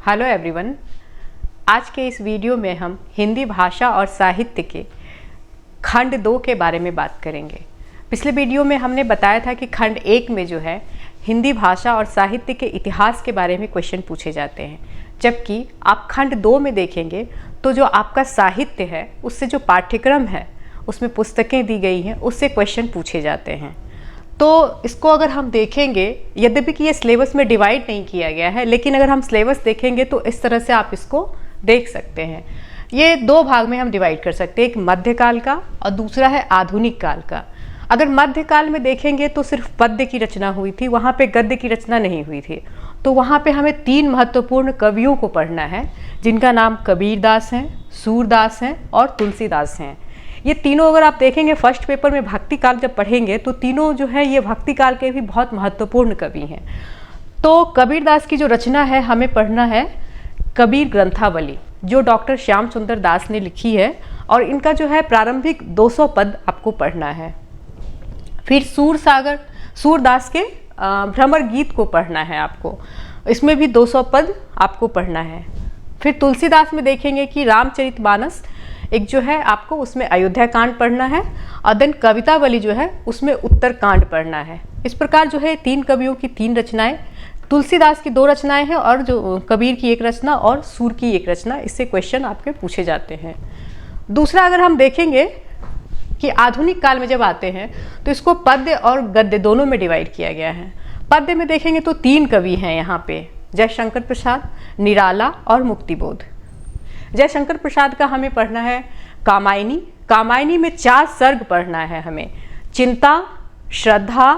Hello everyone. आज के इस वीडियो में हम हिंदी भाषा और साहित्य के खंड 2 के बारे में बात करेंगे। पिछले वीडियो में हमने बताया था कि खंड 1 में जो है हिंदी भाषा और साहित्य के इतिहास के बारे में क्वेश्चन पूछे जाते हैं, जबकि आप खंड 2 में देखेंगे तो जो आपका साहित्य है उससे जो पाठ्यक्रम है उसमें पुस्तकें दी गई हैं उससे क्वेश्चन पूछे जाते हैं। तो इसको अगर हम देखेंगे, यद्यपि कि ये सिलेबस में डिवाइड नहीं किया गया है, लेकिन अगर हम सिलेबस देखेंगे तो इस तरह से आप इसको देख सकते हैं। ये 2 भाग में हम डिवाइड कर सकते हैं, एक मध्यकाल का और दूसरा है आधुनिक काल का। अगर मध्यकाल में देखेंगे तो सिर्फ पद्य की रचना हुई थी, वहाँ पे गद्य की रचना नहीं हुई थी। तो वहाँ पे हमें 3 महत्वपूर्ण कवियों को पढ़ना है, जिनका नाम कबीरदास हैं, सूरदास हैं और तुलसीदास हैं। ये तीनों अगर आप देखेंगे फर्स्ट पेपर में भक्ति काल जब पढ़ेंगे तो तीनों जो है ये भक्ति काल के भी बहुत महत्वपूर्ण कवि हैं। तो कबीरदास की जो रचना है हमें पढ़ना है कबीर ग्रंथावली, जो डॉक्टर श्याम सुंदर दास ने लिखी है, और इनका जो है प्रारंभिक 200 पद आपको पढ़ना है। फिर सूरदास के भ्रमर गीत को पढ़ना है आपको, इसमें भी 200 पद आपको पढ़ना है। फिर तुलसीदास में देखेंगे कि रामचरितमानस एक जो है आपको उसमें अयोध्या कांड पढ़ना है, और देन कवितावली जो है उसमें उत्तर कांड पढ़ना है। इस प्रकार जो है 3 कवियों की 3 रचनाएं, तुलसीदास की 2 रचनाएं हैं और जो कबीर की 1 रचना और सूर की 1 रचना, इससे क्वेश्चन आपके पूछे जाते हैं। दूसरा अगर हम देखेंगे कि आधुनिक काल में जब आते हैं तो इसको पद्य और गद्य दोनों में डिवाइड किया गया है। पद्य में देखेंगे तो 3 कवि हैं यहाँ पे, जयशंकर प्रसाद, निराला और मुक्तिबोध। जयशंकर प्रसाद का हमें पढ़ना है कामायनी। कामायनी में 4 सर्ग पढ़ना है हमें, चिंता, श्रद्धा,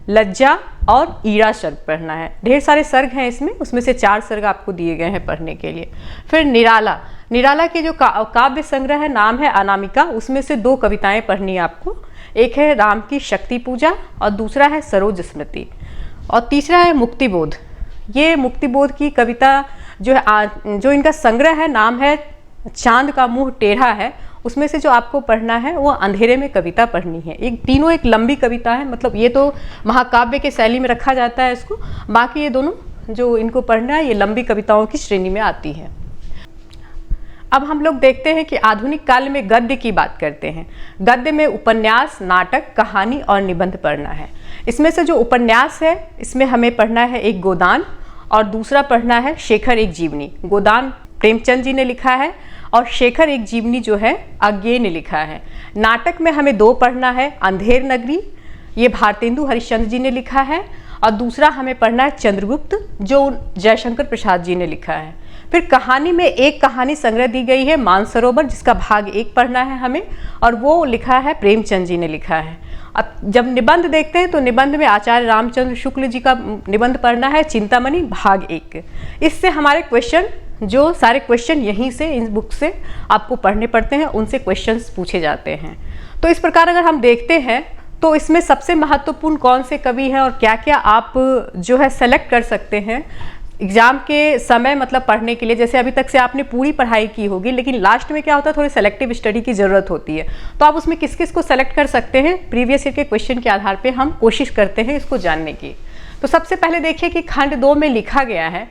लज्जा और ईरा सर्ग पढ़ना है। ढेर सारे सर्ग हैं इसमें, उसमें से 4 सर्ग आपको दिए गए हैं पढ़ने के लिए। फिर निराला के जो काव्य संग्रह है नाम है अनामिका, उसमें से 2 कविताएं पढ़नी है आपको। एक है राम की शक्ति पूजा और दूसरा है सरोज स्मृति, और तीसरा है मुक्तिबोध। ये मुक्तिबोध की कविता जो इनका संग्रह है नाम है चांद का मुंह टेढ़ा है, उसमें से जो आपको पढ़ना है वो अंधेरे में कविता पढ़नी है। तीनों एक लंबी कविता है, मतलब ये तो महाकाव्य के शैली में रखा जाता है इसको, बाकी ये दोनों जो इनको पढ़ना है ये लंबी कविताओं की श्रेणी में आती है। अब हम लोग देखते हैं कि आधुनिक काल में गद्य की बात करते हैं। गद्य में उपन्यास, नाटक, कहानी और निबंध पढ़ना है। इसमें से जो उपन्यास है इसमें हमें पढ़ना है एक गोदान और दूसरा पढ़ना है शेखर एक जीवनी। गोदान प्रेमचंद जी ने लिखा है और शेखर एक जीवनी जो है अज्ञेय ने लिखा है। नाटक में हमें 2 पढ़ना है, अंधेर नगरी, ये भारतेंदु हरिश्चंद्र जी ने लिखा है, और दूसरा हमें पढ़ना है चंद्रगुप्त, जो जयशंकर प्रसाद जी ने लिखा है। फिर कहानी में एक कहानी संग्रह दी गई है मानसरोवर, जिसका भाग 1 पढ़ना है हमें, और वो लिखा है प्रेमचंद जी ने लिखा है। अब जब निबंध देखते हैं तो निबंध में आचार्य रामचंद्र शुक्ल जी का निबंध पढ़ना है चिंतामणि भाग 1। इससे हमारे क्वेश्चन, जो सारे क्वेश्चन यहीं से इस बुक से आपको पढ़ने पड़ते हैं, उनसे क्वेश्चंस पूछे जाते हैं। तो इस प्रकार अगर हम देखते हैं तो इसमें सबसे महत्वपूर्ण कौन से कवि हैं और क्या क्या आप जो है सेलेक्ट कर सकते हैं एग्जाम के समय, मतलब पढ़ने के लिए। जैसे अभी तक से आपने पूरी पढ़ाई की होगी, लेकिन लास्ट में क्या होता है थोड़ी सेलेक्टिव स्टडी की ज़रूरत होती है, तो आप उसमें किस किस को सेलेक्ट कर सकते हैं प्रीवियस ईयर के क्वेश्चन के आधार पे हम कोशिश करते हैं इसको जानने की। तो सबसे पहले देखिए कि खंड 2 में लिखा गया है,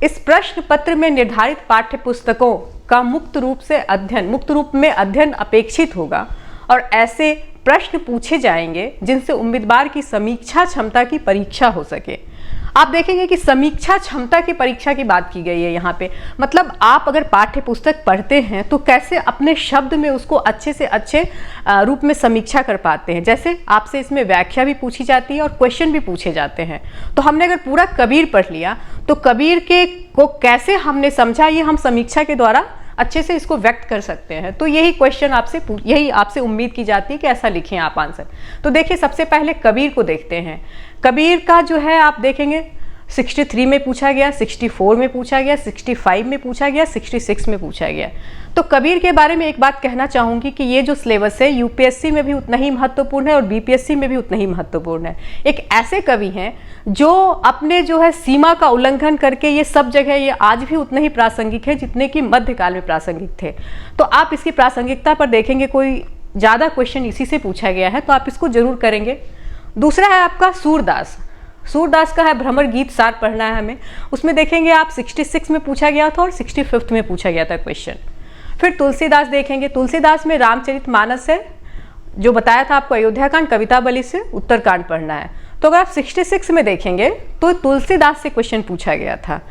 इस प्रश्न पत्र में निर्धारित पाठ्य पुस्तकों का मुक्त रूप में अध्ययन अपेक्षित होगा, और ऐसे प्रश्न पूछे जाएंगे जिनसे उम्मीदवार की समीक्षा क्षमता की परीक्षा हो सके। आप देखेंगे कि समीक्षा क्षमता की परीक्षा की बात की गई है यहाँ पे, मतलब आप अगर पाठ्य पुस्तक पढ़ते हैं तो कैसे अपने शब्द में उसको अच्छे से अच्छे रूप में समीक्षा कर पाते हैं। जैसे आपसे इसमें व्याख्या भी पूछी जाती है और क्वेश्चन भी पूछे जाते हैं। तो हमने अगर पूरा कबीर पढ़ लिया तो कबीर के को कैसे हमने समझा, ये हम समीक्षा के द्वारा अच्छे से इसको व्यक्त कर सकते हैं। तो यही क्वेश्चन यही आपसे उम्मीद की जाती है कि ऐसा लिखें आप आंसर। तो देखिए सबसे पहले कबीर को देखते हैं। कबीर का जो है आप देखेंगे 63 में पूछा गया, 64 में पूछा गया, 65 में पूछा गया, 66 में पूछा गया। तो कबीर के बारे में एक बात कहना चाहूँगी कि ये जो सिलेबस है यूपीएससी में भी उतना ही महत्वपूर्ण है और बीपीएससी में भी उतना ही महत्वपूर्ण है। एक ऐसे कवि हैं जो अपने जो है सीमा का उल्लंघन करके ये सब जगह ये आज भी उतने ही प्रासंगिक है जितने कि मध्यकाल में प्रासंगिक थे। तो आप इसकी प्रासंगिकता पर देखेंगे कोई ज़्यादा क्वेश्चन इसी से पूछा गया है तो आप इसको जरूर करेंगे। दूसरा है आपका सूरदास। सूरदास का है भ्रमर गीत सार पढ़ना है हमें, उसमें देखेंगे आप 66 में पूछा गया था और 65 में पूछा गया था क्वेश्चन। फिर तुलसीदास देखेंगे, तुलसीदास में रामचरितमानस है, जो बताया था आपको अयोध्याकांड, कवितावली से उत्तरकांड पढ़ना है। तो अगर आप 66 में देखेंगे तो तुलसीदास से क्वेश्चन पूछा गया था,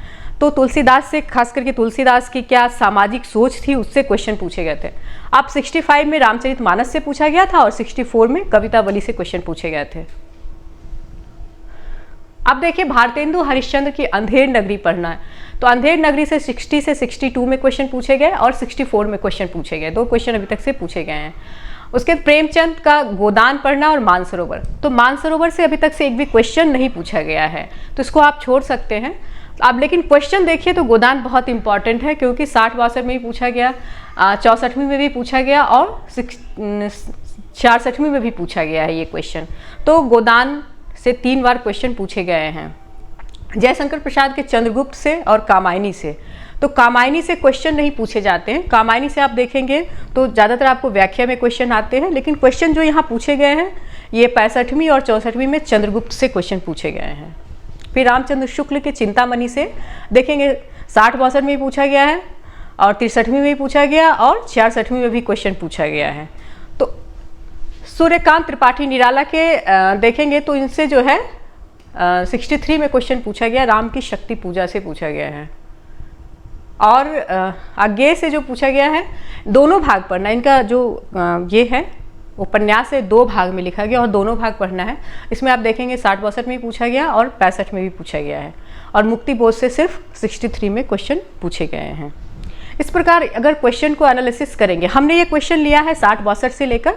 तो तुलसीदास से, खास करके तुलसीदास की क्या सामाजिक सोच थी उससे क्वेश्चन पूछे गए थे। आप 65 में रामचरितमानस से पूछा गया था और 64 में कवितावली से क्वेश्चन पूछे गए थे। अब देखिए भारतेंदु हरिश्चंद्र की अंधेर नगरी पढ़ना है, तो अंधेर नगरी से 60 से 62 में क्वेश्चन पूछे गए और 64 में क्वेश्चन पूछे गए, 2 क्वेश्चन अभी तक से पूछे गए हैं। उसके बाद प्रेमचंद का गोदान पढ़ना और मानसरोवर, तो मानसरोवर से अभी तक से एक भी क्वेश्चन नहीं पूछा गया है, तो इसको आप छोड़ सकते हैं। अब लेकिन क्वेश्चन देखिए तो गोदान बहुत इंपॉर्टेंट है, क्योंकि 60-62 में भी पूछा गया, 64वीं में भी पूछा गया और 66वीं में भी पूछा गया है ये क्वेश्चन। तो गोदान से 3 बार क्वेश्चन पूछे गए हैं। जयशंकर प्रसाद के चंद्रगुप्त से और कामायनी से, तो कामायनी से क्वेश्चन नहीं पूछे जाते हैं। कामायनी से आप देखेंगे तो ज़्यादातर आपको व्याख्या में क्वेश्चन आते हैं, लेकिन क्वेश्चन जो यहाँ पूछे गए हैं ये 65वीं और 64वीं में चंद्रगुप्त से क्वेश्चन पूछे गए हैं। फिर रामचंद्र शुक्ल के चिंतामणि से देखेंगे 60-62 में भी पूछा गया है और 63वीं में भी पूछा गया और 66वीं में भी क्वेश्चन पूछा गया है। तो सूर्यकांत त्रिपाठी निराला के देखेंगे तो इनसे जो है 63 में क्वेश्चन पूछा गया, राम की शक्ति पूजा से पूछा गया है। और आगे से जो पूछा गया है, दोनों भाग पढ़ना, इनका जो ये है उपन्यास है 2 भाग में लिखा गया और दोनों भाग पढ़ना है। इसमें आप देखेंगे 60-62 में भी पूछा गया और 65 में भी पूछा गया है, और मुक्ति बोध से सिर्फ 63 में क्वेश्चन पूछे गए हैं। इस प्रकार अगर क्वेश्चन को एनालिसिस करेंगे, हमने ये क्वेश्चन लिया है 60-62 से लेकर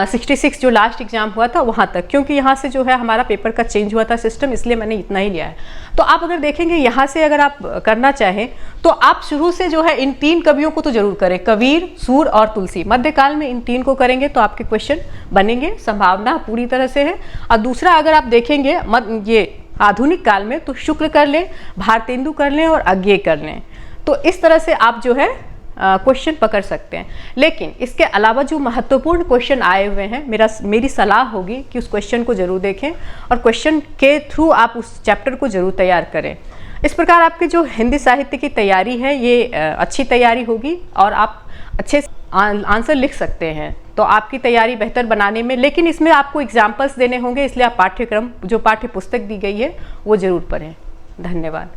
66 जो लास्ट एग्जाम हुआ था वहाँ तक, क्योंकि यहाँ से जो है हमारा पेपर का चेंज हुआ था सिस्टम, इसलिए मैंने इतना ही लिया है। तो आप अगर देखेंगे यहाँ से अगर आप करना चाहें तो आप शुरू से जो है इन 3 कवियों को तो जरूर करें, कबीर, सूर और तुलसी। मध्यकाल में इन 3 को करेंगे तो आपके क्वेश्चन बनेंगे, संभावना पूरी तरह से है। और दूसरा अगर आप देखेंगे ये आधुनिक काल में तो शुक्ल कर लें, भारतेंदु कर लें और अज्ञेय कर लें, तो इस तरह से आप जो है क्वेश्चन पकड़ सकते हैं। लेकिन इसके अलावा जो महत्वपूर्ण क्वेश्चन आए हुए हैं, मेरी सलाह होगी कि उस क्वेश्चन को जरूर देखें और क्वेश्चन के थ्रू आप उस चैप्टर को जरूर तैयार करें। इस प्रकार आपके जो हिंदी साहित्य की तैयारी है ये अच्छी तैयारी होगी और आप अच्छे आंसर लिख सकते हैं, तो आपकी तैयारी बेहतर बनाने में। लेकिन इसमें आपको एग्जाम्पल्स देने होंगे, इसलिए आप पाठ्यक्रम जो पाठ्य पुस्तक दी गई है वो जरूर पढ़ें। धन्यवाद।